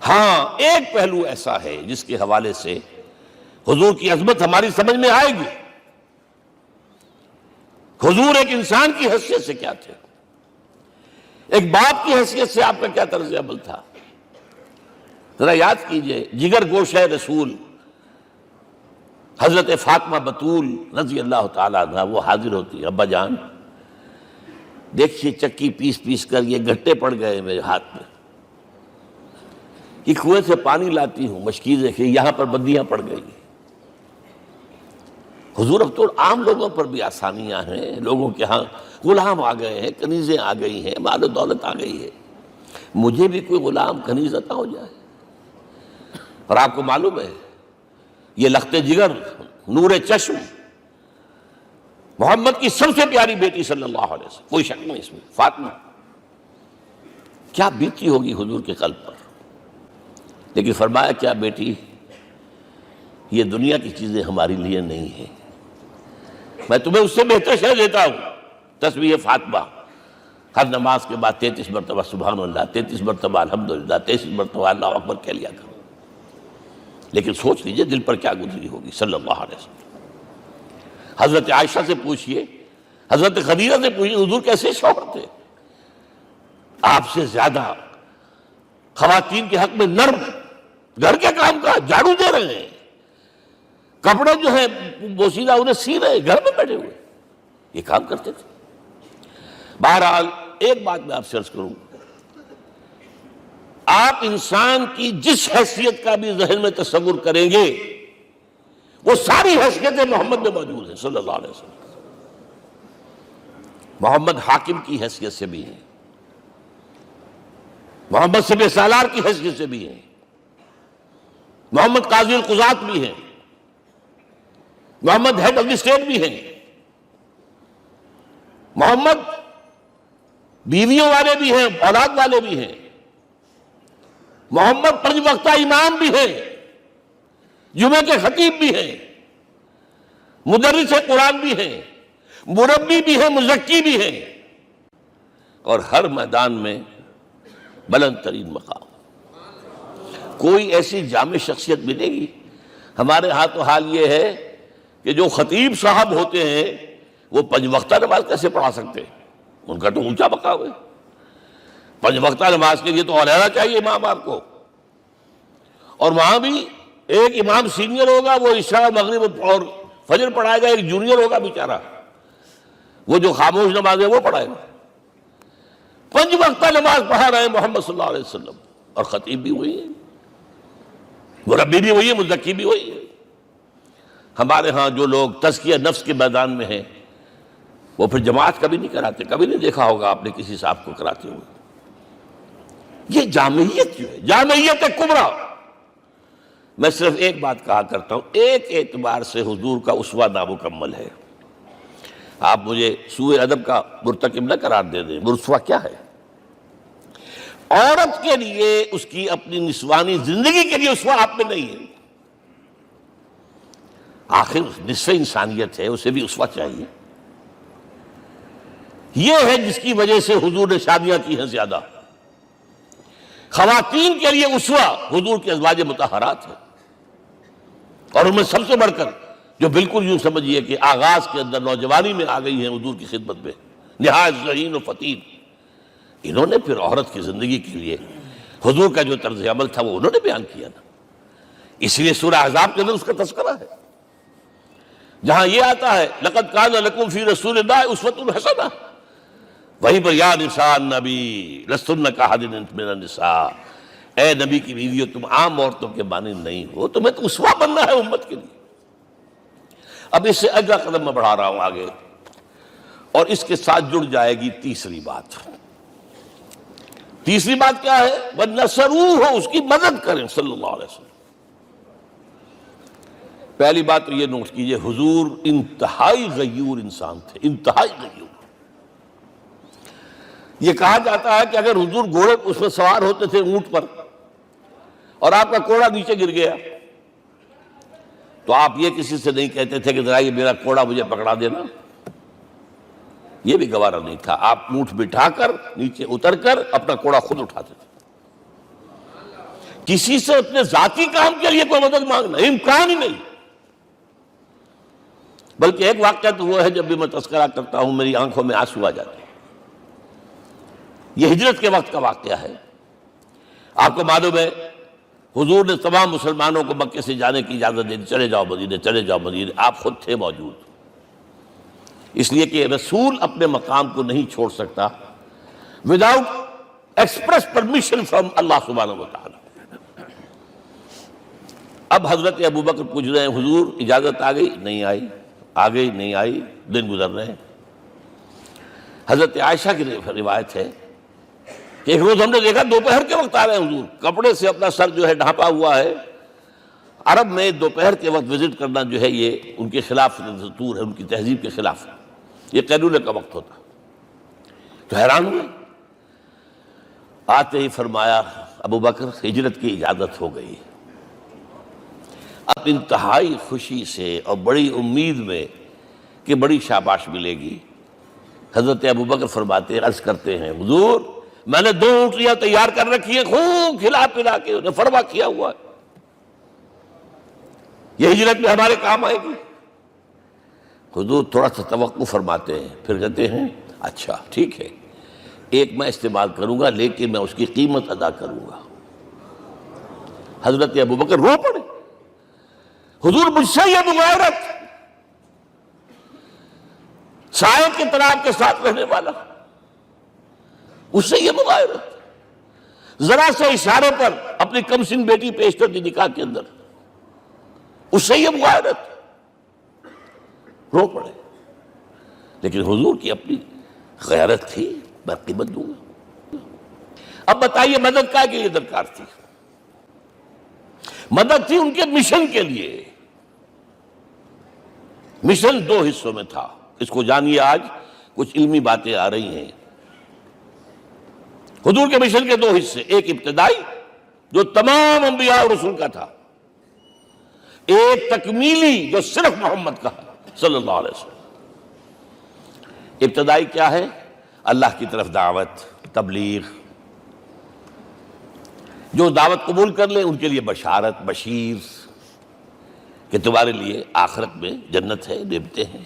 ہاں ایک پہلو ایسا ہے جس کے حوالے سے حضور کی عظمت ہماری سمجھ میں آئے گی. حضور ایک انسان کی حیثیت سے کیا تھے، ایک باپ کی حیثیت سے آپ کا کیا طرز عمل تھا. ذرا یاد کیجئے، جگر گوشہ رسول حضرت فاطمہ بطول رضی اللہ تعالیٰ عنہ وہ حاضر ہوتی، ابا جان دیکھیے چکی پیس پیس کر یہ گھٹے پڑ گئے میرے ہاتھ میں، یہ کنویں سے پانی لاتی ہوں، مشکیز ہے کہ یہاں پر بندیاں پڑ گئی. حضور اب تو عام لوگوں پر بھی آسانیاں ہیں، لوگوں کے ہاں غلام آ گئے ہیں، کنیزیں آ گئی ہیں، مال و دولت آ گئی ہے، مجھے بھی کوئی غلام کنیز عطا ہو جائے. اور آپ کو معلوم ہے یہ لخت جگر نور چشم محمد کی سب سے پیاری بیٹی صلی اللہ علیہ وسلم، کوئی شک نہیں اس میں، فاطمہ کیا بیتی ہوگی حضور کے قلب پر. لیکن فرمایا کیا بیٹی، یہ دنیا کی چیزیں ہمارے لیے نہیں ہیں، میں تمہیں اس سے بہتر شے دیتا ہوں. تسبیح فاطمہ ہر نماز کے بعد 33 مرتبہ سبحان اللہ، 33 مرتبہ الحمدللہ، 33 مرتبہ اللہ اکبر کہہ لیا کرو. لیکن سوچ لیجئے دل پر کیا گزری ہوگی صلی اللہ علیہ وسلم. حضرت عائشہ سے پوچھئے، حضرت خدیجہ سے پوچھئے حضور کیسے شوہر تھے، آپ سے زیادہ خواتین کے حق میں نرم، گھر کے کام کا جھاڑو دے رہے ہیں، کپڑے جو ہیں بوسیدہ انہیں سی رہے، گھر میں بیٹھے ہوئے یہ کام کرتے تھے. بہرحال ایک بات میں آپ سے عرض کروں، آپ انسان کی جس حیثیت کا بھی ذہن میں تصور کریں گے وہ ساری حیثیتیں محمد میں موجود ہیں صلی اللہ علیہ وسلم. محمد حاکم کی حیثیت سے بھی ہیں، محمد سب سالار کی حیثیت سے بھی ہیں، محمد قاضی القضات بھی ہیں، محمد ہیڈ آف دی اسٹیٹ بھی ہیں، محمد بیویوں والے بھی ہیں، اولاد والے بھی ہیں، محمد 5 وقتہ امام بھی ہیں، جمعہ کے خطیب بھی ہیں، مدرس قرآن بھی ہیں، مربی بھی ہیں، مزکی بھی ہیں، اور ہر میدان میں بلند ترین مقام. کوئی ایسی جامع شخصیت ملے گی؟ ہمارے ہاں تو حال یہ ہے کہ جو خطیب صاحب ہوتے ہیں وہ 5 وقتہ نماز کیسے پڑھا سکتے ہیں، ان کا تو اونچا مقام ہے. 5 وقتہ نماز کے لیے تو علیحدہ چاہیے امام آپ کو، اور وہاں بھی ایک امام سینئر ہوگا وہ عشاء مغرب اور فجر پڑھائے گا، ایک جونیئر ہوگا بیچارہ وہ جو خاموش نماز ہے وہ پڑھائے گا. 5 وقتہ نماز پڑھا رہے ہیں محمد صلی اللہ علیہ وسلم، اور خطیب بھی وہی ہے، مربی بھی وہی ہے، مزکی بھی وہی ہے. ہمارے ہاں جو لوگ تزکیہ نفس کے میدان میں ہیں وہ پھر جماعت کبھی نہیں کراتے، کبھی نہیں دیکھا ہوگا آپ نے کسی صاحب کو کراتے ہوئے. یہ جامعیت جو ہے، جامعیت کبریٰ. میں صرف ایک بات کہا کرتا ہوں، ایک اعتبار سے حضور کا اسوہ نامکمل ہے. آپ مجھے سوء ادب کا مرتکب نہ قرار دے دیں، اسوہ کیا ہے؟ عورت کے لیے اس کی اپنی نسوانی زندگی کے لیے اسوہ آپ میں نہیں ہے. آخر نصف انسانیت ہے، اسے بھی اسوہ چاہیے. یہ ہے جس کی وجہ سے حضور نے شادیاں کی ہیں زیادہ. خواتین کے لیے اسوہ حضور کے ازواج مطہرات ہیں، اور ان میں سب سے بڑھ کر جو بالکل یوں سمجھیے کہ آغاز کے اندر نوجوانی میں آ گئی ہیں حضور کی خدمت میں، نہایت ذہین و فتین. انہوں نے پھر عورت کی زندگی کے لیے حضور کا جو طرز عمل تھا وہ انہوں نے بیان کیا نا. اس لیے سورہ احزاب کے اندر اس کا تذکرہ ہے، جہاں یہ آتا ہے لقد کان لکم فی رسول اللہ اسوۃ حسنہ، وہیں پر یا نساء النبی لستن کاحد من النساء، اے نبی کی بیویوں تم عام عورتوں کے مانند نہیں ہو، تمہیں تو اسوہ بننا ہے امت کے لیے. اب اس سے اگلا قدم میں بڑھا رہا ہوں آگے، اور اس کے ساتھ جڑ جائے گی تیسری بات. تیسری بات کیا ہے؟ وَنَصَرُوهُ، اس کی مدد کریں صلی اللہ علیہ وسلم. پہلی بات تو یہ نوٹ کیجئے، حضور انتہائی غیور انسان تھے، انتہائی غیور. یہ کہا جاتا ہے کہ اگر حضور گھوڑے اس میں سوار ہوتے تھے اونٹ پر اور آپ کا کوڑا نیچے گر گیا تو آپ یہ کسی سے نہیں کہتے تھے کہ ذرا یہ میرا کوڑا مجھے پکڑا دینا، یہ بھی گوارا نہیں تھا. آپ اونٹ بٹھا کر نیچے اتر کر اپنا کوڑا خود اٹھاتے تھے. کسی سے اپنے ذاتی کام کے لیے کوئی مدد مانگنا امکان ہی نہیں. بلکہ ایک واقعہ تو وہ ہے جب بھی میں تذکرہ کرتا ہوں میری آنکھوں میں آنسو آ جاتے ہیں. یہ ہجرت کے وقت کا واقعہ ہے. آپ کو معلوم ہے حضور نے تمام مسلمانوں کو مکے سے جانے کی اجازت دے دی، چلے جاؤ مدینے، چلے جاؤ مدینے. آپ خود تھے موجود، اس لیے کہ رسول اپنے مقام کو نہیں چھوڑ سکتا وداؤٹ ایکسپریس پرمیشن فرام اللہ سبحانہ وتعالی. اب حضرت ابوبکر پوچھ رہے ہیں حضور اجازت آ گئی؟ نہیں آئی. آ گئی؟ نہیں آئی. دن گزر رہے ہیں. حضرت عائشہ کی روایت ہے کہ ایک روز ہم نے دیکھا دوپہر کے وقت آ رہے ہیں حضور، کپڑے سے اپنا سر جو ہے ڈھانپا ہوا ہے. عرب میں دوپہر کے وقت وزٹ کرنا جو ہے یہ ان کے خلاف دستور ہے، ان کی تہذیب کے خلاف ہے. یہ قیلولے کا وقت ہوتا. تو حیران ہوئے. آتے ہی فرمایا ابوبکر ہجرت کی اجازت ہو گئی. اب انتہائی خوشی سے اور بڑی امید میں کہ بڑی شاباش ملے گی، حضرت ابوبکر فرماتے ہیں، عرض کرتے ہیں حضور میں نے 2 اونٹیاں تیار کر رکھی ہیں، خوب کھلا پلا کے انہیں فرما کیا ہوا ہے، یہ ہجرت میں ہمارے کام آئے گی. حضور تھوڑا سا توقع فرماتے ہیں، پھر کہتے ہیں اچھا ٹھیک ہے، ایک میں استعمال کروں گا لیکن میں اس کی قیمت ادا کروں گا. حضرت ابوبکر رو پڑے. حضور مجھ سے یہ مغایرت، سائے کے طرح کے ساتھ رہنے والا، اس سے یہ مغایرت، ذرا سے اشارے پر اپنی کم سن بیٹی پیش کر دی نکاح کے اندر، اس سے یہ مغایرت. رو پڑے. لیکن حضور کی اپنی غیرت تھی، میں قیمت دوں گا. اب بتائیے مدد کا کے لیے درکار تھی؟ مدد تھی ان کے مشن کے لیے. مشن 2 حصوں میں تھا. اس کو جانیے. آج کچھ علمی باتیں آ رہی ہیں. حضور کے مشن کے 2 حصے، ایک ابتدائی جو تمام انبیاء اور رسول کا تھا، ایک تکمیلی جو صرف محمد کا صلی اللہ علیہ وسلم. ابتدائی کیا ہے؟ اللہ کی طرف دعوت، تبلیغ. جو دعوت قبول کر لیں ان کے لیے بشارت، بشیر کہ تمہارے لیے آخرت میں جنت ہے، نعمتیں ہیں.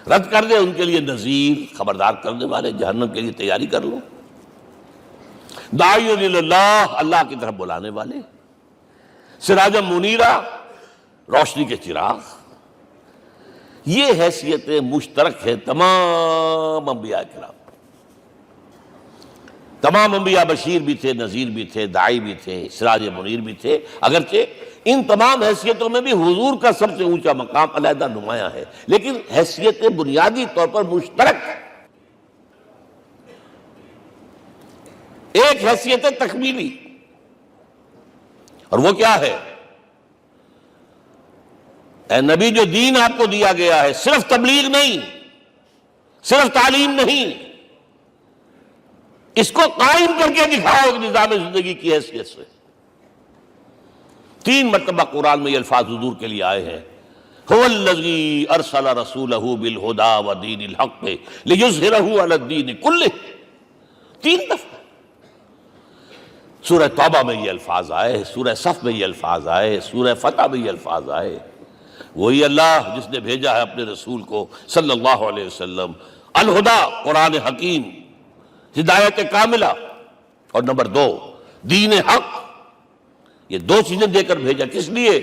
رد کر دیں ان کے لیے نذیر، خبردار کرنے والے، جہنم کے لیے تیاری کر لو. داعی اللہ، اللہ کی طرف بلانے والے. سراجا منیرا، روشنی کے چراغ. یہ حیثیتیں مشترک ہیں تمام انبیاء کرام. تمام انبیاء بشیر بھی تھے، نذیر بھی تھے، داعی بھی تھے، سراج منیر بھی تھے. اگرچہ ان تمام حیثیتوں میں بھی حضور کا سب سے اونچا مقام علیحدہ نمایاں ہے، لیکن حیثیتیں بنیادی طور پر مشترک. ایک حیثیت تکمیلی، اور وہ کیا ہے؟ اے نبی جو دین آپ کو دیا گیا ہے صرف تبلیغ نہیں، صرف تعلیم نہیں، اس کو قائم کر کے دکھاؤ ایک نظام زندگی کی حیثیت سے. 3 مرتبہ قرآن میں یہ الفاظ حضور کے لیے آئے ہیں، هو الذی ارسل رسولہ بالہدی ودین الحق لیظہرہ علی الدین کلہ. 3 دفعہ سورہ توبہ میں یہ الفاظ آئے، سورہ صف میں یہ الفاظ آئے، سورہ فتح میں یہ الفاظ آئے. وہی اللہ جس نے بھیجا ہے اپنے رسول کو صلی اللہ علیہ وسلم، الہدا قرآن حکیم، ہدایت کاملہ، اور نمبر 2 دین حق. یہ 2 چیزیں دے کر بھیجا. کس لیے؟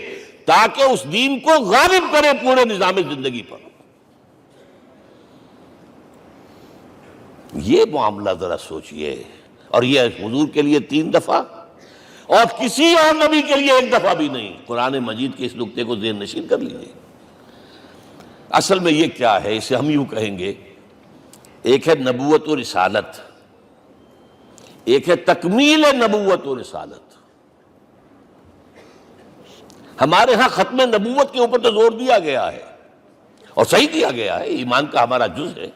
تاکہ اس دین کو غالب کرے پورے نظام زندگی پر. یہ معاملہ ذرا سوچئے. اور یہ حضور کے لیے 3 دفعہ، اور کسی اور نبی کے لیے 1 دفعہ بھی نہیں. قرآن مجید کے اس نقطے کو ذہن نشین کر لیجیے. اصل میں یہ کیا ہے؟ اسے ہم یوں کہیں گے، ایک ہے نبوت و رسالت، ایک ہے تکمیل نبوت و رسالت. ہمارے ہاں ختم نبوت کے اوپر تو زور دیا گیا ہے، اور صحیح دیا گیا ہے، ایمان کا ہمارا جز ہے.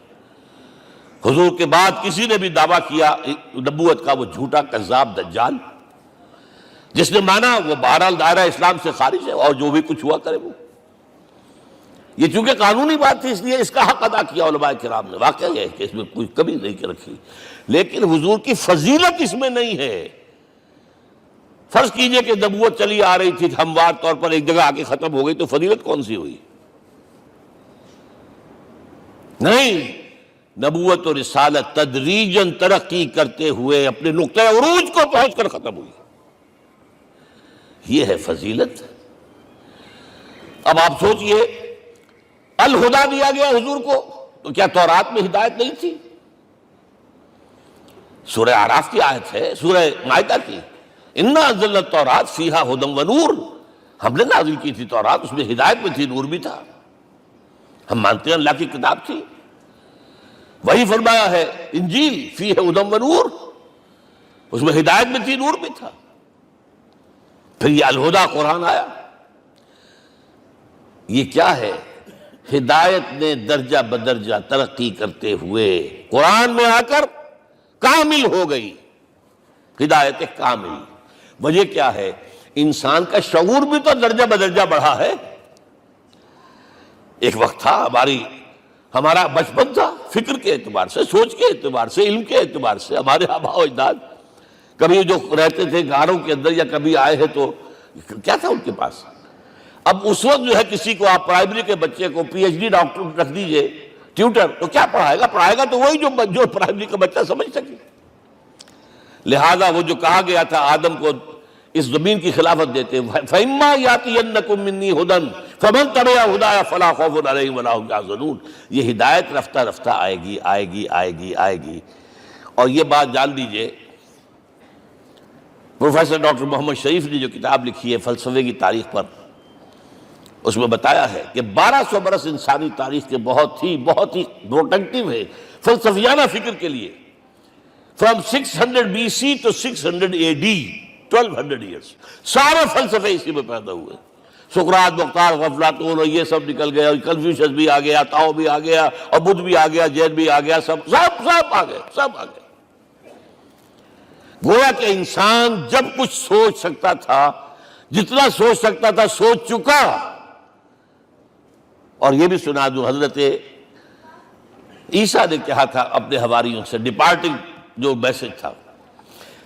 حضور کے بعد کسی نے بھی دعویٰ کیا نبوت کا، وہ جھوٹا کذاب دجال. جس نے مانا وہ بہرحال دائرہ اسلام سے خارج ہے، اور جو بھی کچھ ہوا کرے وہ. یہ چونکہ قانونی بات تھی اس لیے اس کا حق ادا کیا علماء کرام نے. واقعہ یہ ہے کہ اس میں کوئی کمی نہیں رکھی، لیکن حضور کی فضیلت اس میں نہیں ہے. فرض کیجئے کہ نبوت چلی آ رہی تھی ہموار طور پر ایک جگہ آ کے ختم ہو گئی تو فضیلت کون سی ہوئی؟ نہیں، نبوت اور رسالت تدریجاً ترقی کرتے ہوئے اپنے نقطۂ عروج کو پہنچ کر ختم ہوئی، یہ ہے فضیلت۔ اب آپ سوچئے الہدا دیا گیا حضور کو تو کیا تورات میں ہدایت نہیں تھی؟ سورہ اعراف کی آیت ہے، سورہ مائدہ کی، اِنَّا أَنزَلْنَا التَّوْرَاةَ فِيهَا هُدًى وَنُورٌ، ہم نے نازل کی تھی تورات، اس میں ہدایت بھی تھی، نور بھی تھا۔ ہم مانتے ہیں اللہ کی کتاب تھی۔ وہی فرمایا ہے انجیل فیہ ھدی ونور، اس میں ہدایت بھی تھی، نور بھی تھا۔ پھر یہ الہدا قرآن آیا، یہ کیا ہے؟ ہدایت نے درجہ بدرجہ ترقی کرتے ہوئے قرآن میں آ کر کامل ہو گئی، ہدایت کامل۔ وجہ کیا ہے؟ انسان کا شعور بھی تو درجہ بدرجہ بڑھا ہے۔ ایک وقت تھا ہمارا بچپن تھا، فکر کے اعتبار سے، سوچ کے اعتبار سے، علم کے اعتبار سے، ہمارے آباء و اجداد کبھی جو رہتے تھے گھروں کے اندر یا کبھی آئے ہیں تو کیا تھا ان کے پاس؟ اب اس وقت جو ہے کسی کو آپ پرائمری کے بچے کو پی ایچ ڈی ڈاکٹر رکھ دیجئے ٹیوٹر، تو کیا پڑھائے گا تو وہی جو پرائمری کا بچہ سمجھ سکے۔ لہذا وہ جو کہا گیا تھا آدم کو اس زمین کی خلافت دیتے، فَإِمَّا يَأْتِيَنَّكُم مِّنِّي هُدًى فَمَن تَبِعَ هُدَايَ فَلَا خَوْفٌ عَلَيْهِمْ وَلَا هُمْ يَحْزَنُونَ۔ یہ ہدایت رفتہ رفتہ آئے گی آئے گی آئے گی آئے گی۔ اور یہ بات جان لیجئے، پروفیسر ڈاکٹر محمد شریف نے جو کتاب لکھی ہے فلسفے کی تاریخ پر، اس میں بتایا ہے کہ 1200 برس انسانی تاریخ کے بہت ہی پروڈکٹیو ہے فلسفیانہ فکر کے لیے۔ From 600 BC to 600 AD 1200 years سارے فلسفے اسی میں پیدا ہوئے۔ سقراط، مختار، افلاطون اور یہ سب نکل گئے، اور کنفیوشس بھی آ گیا، تاؤ بھی آ گیا، اور بدھ بھی آ گیا، جین بھی آ گیا، سب آ گئے۔ گویا کہ انسان جب کچھ سوچ سکتا تھا، جتنا سوچ سکتا تھا سوچ چکا۔ اور یہ بھی سنا دوں، حضرت عیسیٰ نے کہا تھا اپنے حواریوں سے، ڈپارٹنگ جو میسج تھا،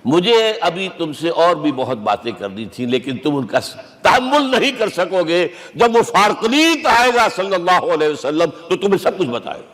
مجھے ابھی تم سے اور بھی بہت باتیں کرنی تھی لیکن تم ان کا تحمل نہیں کر سکو گے، جب وہ فارقلیت آئے گا صلی اللہ علیہ وسلم تو تمہیں سب کچھ بتائے گا۔